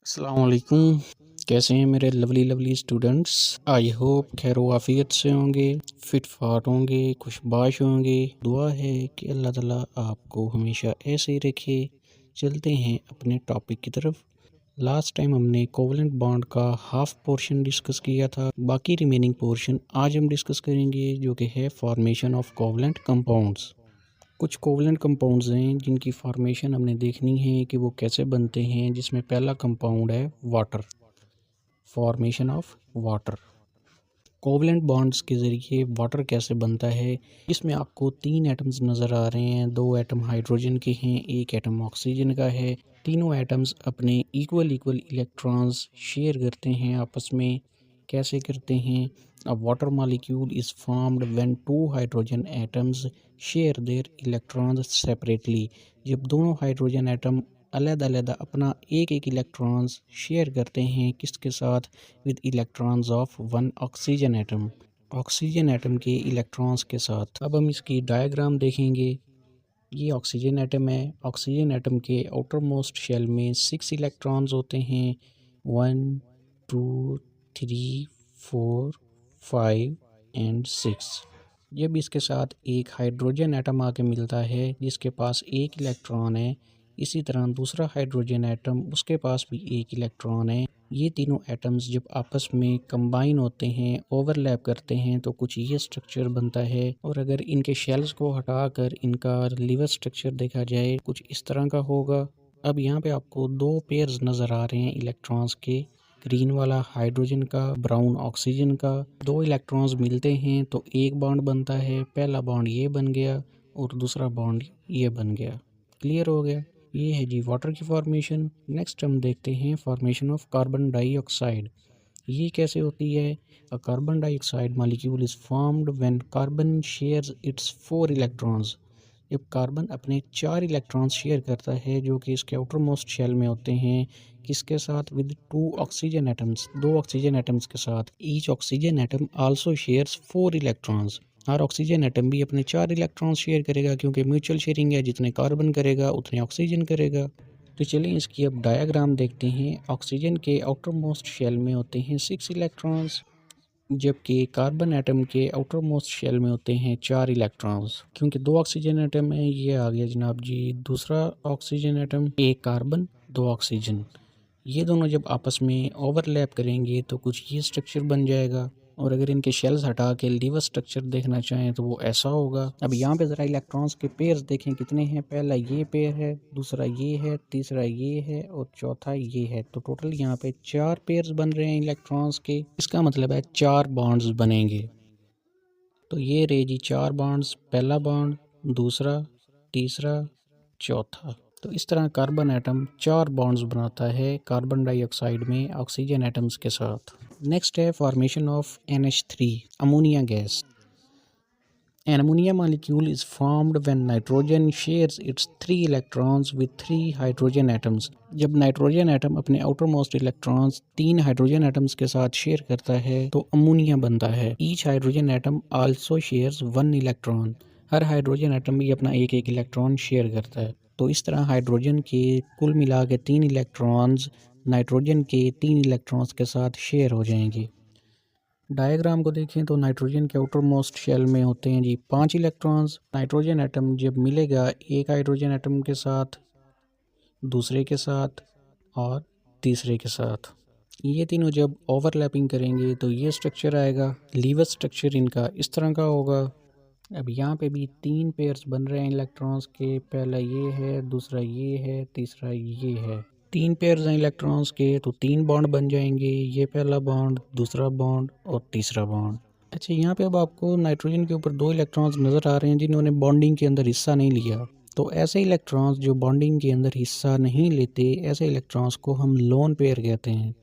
अस्सलाम वालेकुम। कैसे हैं मेरे lovely lovely students. I hope खैर वाफियत से होंगे, फिट फाट होंगे, खुशबाश होंगे। दुआ है कि अल्लाह ताला आपको हमेशा ऐसे ही रखे। चलते हैं अपने टॉपिक की तरफ। लास्ट टाइम हमने कोवलेंट बॉन्ड का हाफ पोर्शन डिस्कस किया था। बाकी रिमेनिंग पोर्शन आज हम डिस्कस करेंगे, जो कि है फॉर्मेशन ऑफ कोवलेंट कंपाउंड्स। कुछ कोवलेंट कंपाउंड्स हैं जिनकी फॉर्मेशन हमने देखनी है कि वो कैसे बनते हैं, जिसमें पहला कंपाउंड है water. Formation of water. Covalent bonds के ज़रिए वाटर कैसे बनता है। इसमें आपको 3 एटम्स नज़र आ रहे हैं। 2 एटम हाइड्रोजन के हैं, 1 एटम ऑक्सीजन का है। तीनों एटम्स अपने इक्वल इलेक्ट्रॉन्स शेयर करते हैं आपस में। कैसे करते हैं? अ water molecule is formed when 2 hydrogen atoms share their electrons separately. जब दोनों हाइड्रोजन एटम अलग-अलग अपना एक इलेक्ट्रॉन्स शेयर करते हैं, किसके साथ? With electrons of one oxygen atom. Oxygen atom के इलेक्ट्रॉन्स के साथ। अब हम इसकी डायग्राम देखेंगे। ये ऑक्सीजन एटम है। ऑक्सीजन एटम के आउटर मोस्ट शेल में 6 इलेक्ट्रॉन्स होते हैं। 1 2 3 4 5 एंड 6। जब इसके साथ एक हाइड्रोजन एटम आके मिलता है जिसके पास एक इलेक्ट्रॉन है, इसी तरह दूसरा हाइड्रोजन एटम, उसके पास भी एक इलेक्ट्रॉन है। ये तीनों एटम्स जब आपस में कंबाइन होते हैं, ओवरलैप करते हैं, तो कुछ ये स्ट्रक्चर बनता है। और अगर इनके शेल्स को हटाकर इनका लिवर स्ट्रक्चर देखा जाए, कुछ इस तरह का होगा। अब यहाँ पे आपको 2 पेयर्स नज़र आ रहे हैं इलेक्ट्रॉन्स के। ग्रीन वाला हाइड्रोजन का, ब्राउन ऑक्सीजन का। 2 इलेक्ट्रॉन्स मिलते हैं तो एक बॉन्ड बनता है। पहला बॉन्ड ये बन गया और दूसरा बॉन्ड ये बन गया। क्लियर हो गया? ये है जी वाटर की फॉर्मेशन। नेक्स्ट हम देखते हैं फॉर्मेशन ऑफ कार्बन डाइऑक्साइड। ये कैसे होती है? A carbon dioxide molecule is formed when carbon shares it's 4 electrons. जब कार्बन अपने 4 इलेक्ट्रॉन्स शेयर करता है, जो कि इसके आउटर मोस्ट शेल में होते हैं, किसके साथ? With 2 oxygen atoms, 2 oxygen atoms के साथ। Each oxygen atom also shares 4 electrons. हर ऑक्सीजन एटम भी अपने 4 इलेक्ट्रॉन्स शेयर करेगा, क्योंकि म्यूचुअल शेयरिंग है। जितने कार्बन करेगा उतने ऑक्सीजन करेगा। तो चलिए इसकी अब डायग्राम देखते हैं। ऑक्सीजन के आउटर मोस्ट शेल में होते हैं 6 इलेक्ट्रॉन्स, जबकि कार्बन एटम के आउटर मोस्ट शेल में होते हैं 4 इलेक्ट्रॉन्स। क्योंकि 2 ऑक्सीजन एटम है, ये आ गया जनाब जी दूसरा ऑक्सीजन एटम, 1 कार्बन 2 ऑक्सीजन। ये दोनों जब आपस में ओवरलैप करेंगे तो कुछ ये स्ट्रक्चर बन जाएगा। और अगर इनके शेल्स हटा के लीवर स्ट्रक्चर देखना चाहें तो वो ऐसा होगा। अब यहाँ पे ज़रा इलेक्ट्रॉन्स के पेयर्स देखें कितने हैं। पहला ये पेयर है, दूसरा ये है, तीसरा ये है और चौथा ये है। तो टोटल यहाँ पे 4 पेयर्स बन रहे हैं इलेक्ट्रॉन्स के। इसका मतलब है 4 बॉन्ड्स बनेंगे। तो ये रहे जी 4 बॉन्ड्स। पहला बॉन्ड, दूसरा, तीसरा, चौथा। तो इस तरह कार्बन एटम 4 बॉन्ड्स बनाता है कार्बन डाइऑक्साइड में ऑक्सीजन एटम्स के साथ। नेक्स्ट है formation of NH3, ammonia gas. An ammonia molecule is formed when nitrogen shares its 3 electrons with 3 hydrogen atoms. जब नाइट्रोजन एटम अपने outermost electrons 3 hydrogen atoms के साथ शेयर करता है तो अमोनिया बनता है। Each hydrogen atom also shares 1 electron. हर हाइड्रोजन एटम भी अपना एक इलेक्ट्रॉन शेयर करता है। तो इस तरह हाइड्रोजन के कुल मिला के 3 इलेक्ट्रॉन्स नाइट्रोजन के 3 इलेक्ट्रॉन्स के साथ शेयर हो जाएंगे। डायग्राम को देखें तो नाइट्रोजन के आउटर मोस्ट शेल में होते हैं जी 5 इलेक्ट्रॉन्स। नाइट्रोजन एटम जब मिलेगा एक हाइड्रोजन एटम के साथ, दूसरे के साथ और तीसरे के साथ, ये तीनों जब ओवरलैपिंग करेंगे तो ये स्ट्रक्चर आएगा। लीवर स्ट्रक्चर इनका इस तरह का होगा। अब यहाँ पे भी 3 पेयर्स बन रहे हैं इलेक्ट्रॉन्स के। पहला ये है, दूसरा ये है, तीसरा ये है। 3 पेयर्स हैं इलेक्ट्रॉन्स के तो 3 बॉन्ड बन जाएंगे। ये पहला बॉन्ड, दूसरा बॉन्ड और तीसरा बॉन्ड। अच्छा, यहाँ पे अब आपको नाइट्रोजन के ऊपर 2 इलेक्ट्रॉन्स नज़र आ रहे हैं जिन्होंने बॉन्डिंग के अंदर हिस्सा नहीं लिया। तो ऐसे इलेक्ट्रॉन्स जो बॉन्डिंग के अंदर हिस्सा नहीं लेते, ऐसे इलेक्ट्रॉन्स को हम लोन पेयर कहते हैं।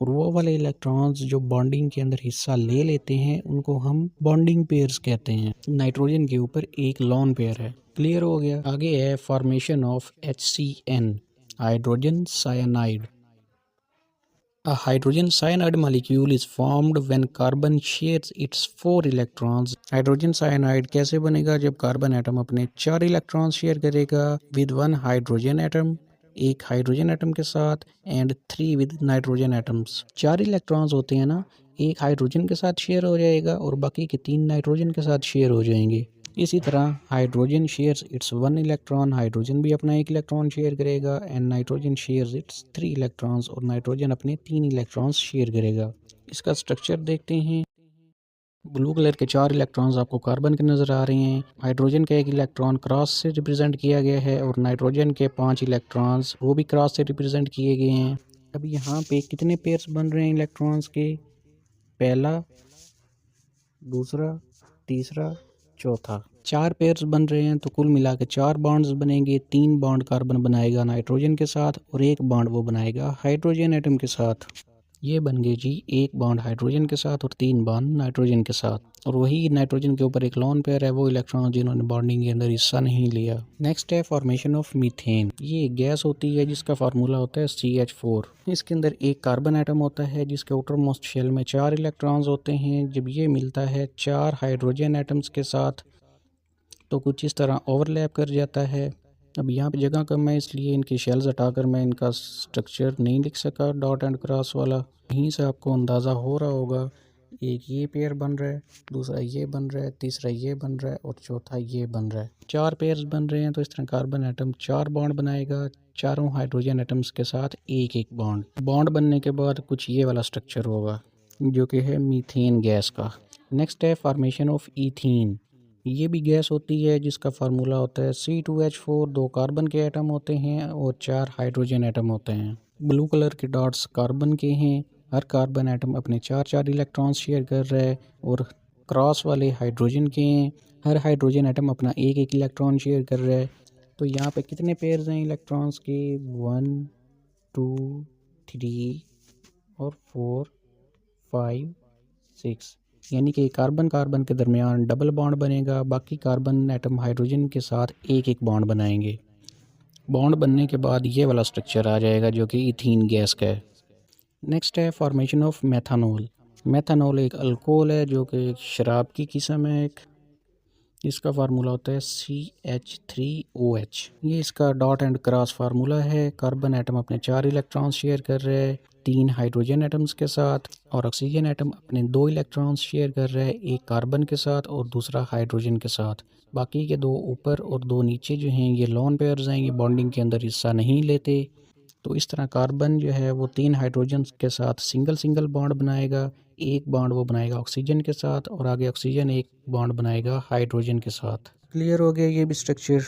और वो वाले इलेक्ट्रॉन्स जो बॉन्डिंग के अंदर हिस्सा ले लेते हैं उनको हम बॉन्डिंग पेयर्स कहते हैं। नाइट्रोजन के ऊपर एक लोन पेयर है। क्लियर हो गया? आगे है formation of HCN, hydrogen cyanide. A hydrogen cyanide molecule is formed when carbon shares its 4 electrons. Hydrogen cyanide कैसे बनेगा? जब कार्बन एटम अपने 4 इलेक्ट्रॉन्स शेयर करेगा विद 1 हाइड्रोजन एटम। एक हाइड्रोजन एटम के साथ and 3 with nitrogen atoms. 4 electrons होते हैं ना, एक हाइड्रोजन के साथ शेयर हो जाएगा और बाकी के 3 नाइट्रोजन के साथ शेयर हो जाएंगे। इसी तरह hydrogen shares it's 1 electron, hydrogen भी अपना 1 इलेक्ट्रॉन शेयर करेगा and nitrogen shares it's 3 electrons और नाइट्रोजन अपने 3 इलेक्ट्रॉन्स शेयर करेगा। इसका स्ट्रक्चर देखते हैं। ब्लू कलर के 4 इलेक्ट्रॉन्स आपको कार्बन के नज़र आ रहे हैं। हाइड्रोजन का 1 इलेक्ट्रॉन क्रॉस से रिप्रेजेंट किया गया है और नाइट्रोजन के 5 इलेक्ट्रॉन्स वो भी क्रॉस से रिप्रेजेंट किए गए हैं। अब यहाँ पे कितने पेयर्स बन रहे हैं इलेक्ट्रॉन्स के? पहला, दूसरा, तीसरा, चौथा। 4 पेयर्स बन रहे हैं तो कुल मिला के 4 बॉन्ड्स बनेंगे। 3 बॉन्ड कार्बन बनाएगा नाइट्रोजन के साथ और 1 बॉन्ड वो बनाएगा हाइड्रोजन एटम के साथ। ये बन गए जी 1 बॉन्ड हाइड्रोजन के साथ और 3 बॉन्ड नाइट्रोजन के साथ। और वही नाइट्रोजन के ऊपर एक लोन पेयर है, वो इलेक्ट्रॉन जिन्होंने बॉन्डिंग के अंदर हिस्सा नहीं लिया। नेक्स्ट है फॉर्मेशन ऑफ मीथेन। ये एक गैस होती है जिसका फार्मूला होता है CH4। इसके अंदर एक कार्बन एटम होता है जिसके आउटर मोस्ट शेल में 4 इलेक्ट्रॉन्स होते हैं। जब ये मिलता है 4 हाइड्रोजन एटम्स के साथ तो कुछ इस तरह ओवरलैप कर जाता है। अब यहाँ पे जगह कम है इसलिए इनके शेल्स हटाकर मैं इनका स्ट्रक्चर नहीं लिख सका डॉट एंड क्रॉस वाला। यहीं से आपको अंदाज़ा हो रहा होगा, एक ये पेयर बन रहा है, दूसरा ये बन रहा है, तीसरा ये बन रहा है और चौथा ये बन रहा है। 4 पेयर्स बन रहे हैं तो इस तरह कार्बन एटम 4 बॉन्ड बनाएगा, चारों हाइड्रोजन एटम्स के साथ एक एक बॉन्ड। बॉन्ड बनने के बाद कुछ ये वाला स्ट्रक्चर होगा जो कि है मीथेन गैस का। नेक्स्ट है फॉर्मेशन ऑफ ईथीन। ये भी गैस होती है जिसका फार्मूला होता है C2H4। 2 कार्बन के एटम होते हैं और 4 हाइड्रोजन एटम होते हैं। ब्लू कलर के डॉट्स कार्बन के हैं। हर कार्बन एटम अपने 4 इलेक्ट्रॉन्स शेयर कर रहा है और क्रॉस वाले हाइड्रोजन के हैं। हर हाइड्रोजन एटम अपना एक इलेक्ट्रॉन शेयर कर रहा है। तो यहाँ पे कितने पेयर्स हैं इलेक्ट्रॉन्स के? 1 2 3 और 4 5 6, यानी कि कार्बन कार्बन के दरमियान डबल बॉन्ड बनेगा। बाकी कार्बन एटम हाइड्रोजन के साथ एक बॉन्ड बनाएंगे। बॉन्ड बनने के बाद ये वाला स्ट्रक्चर आ जाएगा जो कि इथीन गैस का है। नेक्स्ट है फॉर्मेशन ऑफ मेथानॉल। मेथानॉल एक अल्कोहल है जो कि शराब की किस्म है एक। इसका फार्मूला होता है CH3OH। ये इसका डॉट एंड क्रॉस फार्मूला है। कार्बन एटम अपने 4 इलेक्ट्रॉन्स शेयर कर रहे हैं 3 हाइड्रोजन एटम्स के साथ और ऑक्सीजन एटम अपने 2 इलेक्ट्रॉन्स शेयर कर रहा है, एक कार्बन के साथ और दूसरा हाइड्रोजन के साथ। बाकी के 2 ऊपर और 2 नीचे जो हैं ये लोन पेयर्स हैं, ये बॉन्डिंग के अंदर हिस्सा नहीं लेते। तो इस तरह कार्बन जो है वो 3 हाइड्रोजन के साथ सिंगल बॉन्ड बनाएगा। एक बॉन्ड वो बनाएगा ऑक्सीजन के साथ और आगे ऑक्सीजन एक बॉन्ड बनाएगा हाइड्रोजन के साथ। क्लियर हो गया ये भी स्ट्रक्चर।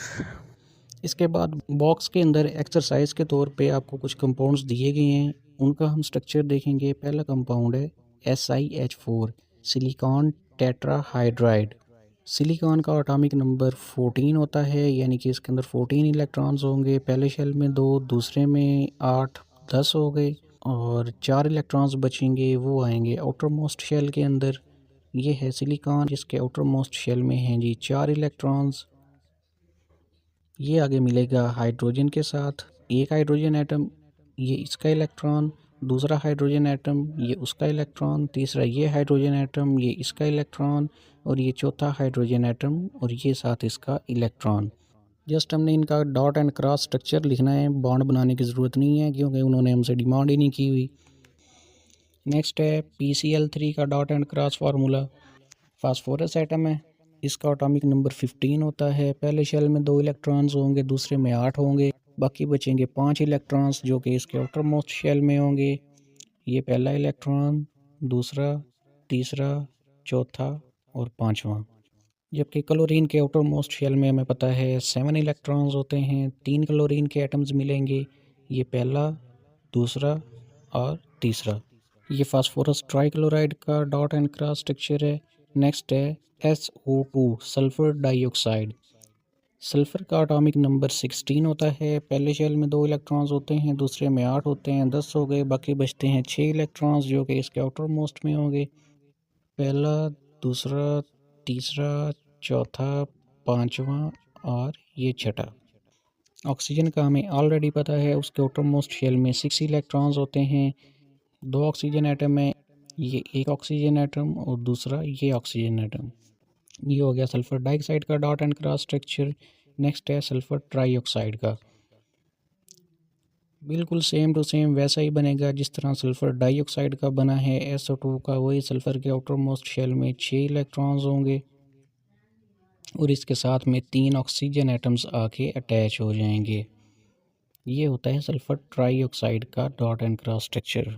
इसके बाद बॉक्स के अंदर एक्सरसाइज के तौर पे आपको कुछ कंपाउंड्स दिए गए हैं, उनका हम स्ट्रक्चर देखेंगे। पहला कंपाउंड है SiH4 सिलिकॉन टेट्राहाइड्राइड। सिलिकॉन का एटॉमिक नंबर 14 होता है, यानी कि इसके अंदर 14 इलेक्ट्रॉन्स होंगे। पहले शेल में 2, दूसरे में 8, 10 हो गए और 4 इलेक्ट्रॉन्स बचेंगे वो आएंगे आउटर मोस्ट शेल के अंदर। ये है सिलिकॉन जिसके आउटर मोस्ट शेल में हैं जी 4 इलेक्ट्रॉन्स। ये आगे मिलेगा हाइड्रोजन के साथ, एक हाइड्रोजन एटम ये इसका इलेक्ट्रॉन, दूसरा हाइड्रोजन एटम ये उसका इलेक्ट्रॉन, तीसरा ये हाइड्रोजन एटम ये इसका इलेक्ट्रॉन और ये चौथा हाइड्रोजन एटम और ये साथ इसका इलेक्ट्रॉन। जस्ट हमने इनका डॉट एंड क्रॉस स्ट्रक्चर लिखना है, बॉन्ड बनाने की ज़रूरत नहीं है क्योंकि उन्होंने हमसे डिमांड ही नहीं की हुई। नेक्स्ट है PCl3 का dot and cross formula. Phosphorus atom है, इसका एटॉमिक नंबर 15 होता है। पहले शेल में 2 इलेक्ट्रॉन्स होंगे, दूसरे में 8 होंगे, बाकी बचेंगे 5 इलेक्ट्रॉन्स जो कि इसके आउटर मोस्ट शेल में होंगे। ये पहला इलेक्ट्रॉन, दूसरा, तीसरा, चौथा और 5वां। जबकि क्लोरीन के आउटर मोस्ट शेल में हमें पता है 7 इलेक्ट्रॉन्स होते हैं। 3 क्लोरीन के एटम्स मिलेंगे, ये पहला, दूसरा और तीसरा। ये फास्फोरस ट्राइक्लोराइड का डॉट एंड क्रॉस स्ट्रक्चर है। नेक्स्ट है SO2 सल्फर डाइऑक्साइड। सल्फ़र का एटॉमिक नंबर 16 होता है। पहले शेल में 2 इलेक्ट्रॉन्स होते हैं, दूसरे में 8 होते हैं, 10 हो गए, बाकी बचते हैं 6 इलेक्ट्रॉन्स जो कि इसके आउटर मोस्ट में होंगे। पहला, दूसरा, तीसरा, चौथा, 5वां और ये छठा। ऑक्सीजन का हमें ऑलरेडी पता है, उसके आउटर मोस्ट शेल में 6 इलेक्ट्रॉन्स होते हैं। 2 ऑक्सीजन एटम है, ये एक ऑक्सीजन एटम और दूसरा ये ऑक्सीजन एटम। ये हो गया सल्फ़र डाइऑक्साइड का dot and cross structure. Next है सल्फ़र ट्राइऑक्साइड का। बिल्कुल सेम टू सेम वैसा ही बनेगा जिस तरह सल्फ़र डाइऑक्साइड का बना है SO2 का, वही सल्फ़र के आउटर मोस्ट शेल में 6 इलेक्ट्रॉन्स होंगे और इसके साथ में 3 ऑक्सीजन एटम्स आके अटैच हो जाएंगे। ये होता है सल्फ़र ट्राईऑक्साइड का डॉट एंड क्रॉस स्ट्रक्चर।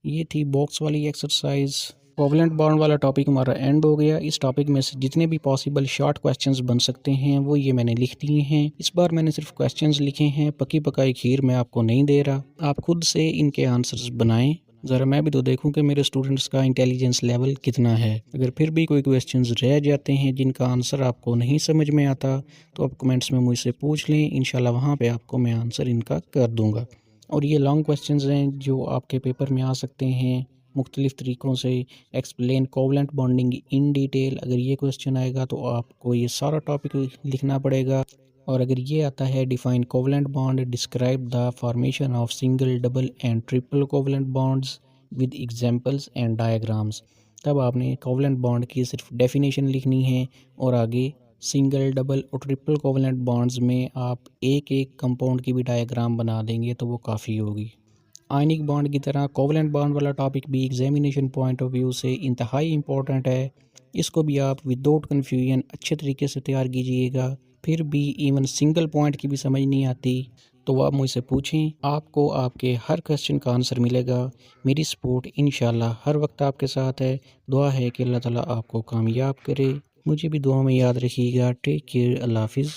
ये थी बॉक्स वाली एक्सरसाइज। कोवलेंट बॉन्ड वाला टॉपिक हमारा एंड हो गया। इस टॉपिक में से जितने भी पॉसिबल शॉर्ट क्वेश्चंस बन सकते हैं वो ये मैंने लिख दिए हैं। इस बार मैंने सिर्फ क्वेश्चंस लिखे हैं, पकी पकाई खीर मैं आपको नहीं दे रहा। आप खुद से इनके आंसर्स बनाएं। ज़रा मैं भी तो देखूं कि मेरे स्टूडेंट्स का इंटेलिजेंस लेवल कितना है। अगर फिर भी कोई क्वेश्चंस रह जाते हैं जिनका आंसर आपको नहीं समझ में आता तो आप कमेंट्स में मुझसे पूछ लें, इंशाल्लाह वहाँ पे आपको मैं आंसर इनका कर दूँगा। और ये लॉन्ग क्वेश्चंस हैं जो आपके पेपर में आ सकते हैं मुख्तलिफ़ तरीक़ों से। Explain covalent bonding in detail, अगर ये क्वेश्चन आएगा तो आपको ये सारा टॉपिक लिखना पड़ेगा। और अगर ये आता है define covalent bond, describe the formation of single double and triple covalent bonds with examples and diagrams, तब आपने कोवलेंट बॉन्ड की सिर्फ डेफिनेशन लिखनी है और आगे सिंगल डबल और ट्रिपल कोवलेंट बॉन्ड्स में आप एक एक कंपाउंड की भी डायग्राम बना देंगे तो वो काफ़ी होगी। आयनिक बॉन्ड की तरह कोवलेंट बॉन्ड वाला टॉपिक भी एग्जामिनेशन पॉइंट ऑफ व्यू से इंतहाई इंपॉर्टेंट है। इसको भी आप विदाउट कन्फ्यूजन अच्छे तरीके से तैयार कीजिएगा। फिर भी इवन सिंगल पॉइंट की भी समझ नहीं आती तो आप मुझसे पूछें, आपको आपके हर क्वेश्चन का आंसर मिलेगा। मेरी सपोर्ट इंशाल्लाह हर वक्त आपके साथ है। दुआ है कि अल्लाह ताला आपको कामयाब करे। मुझे भी दुआ में याद रखिएगा। Take care. अल्लाह हाफिज़।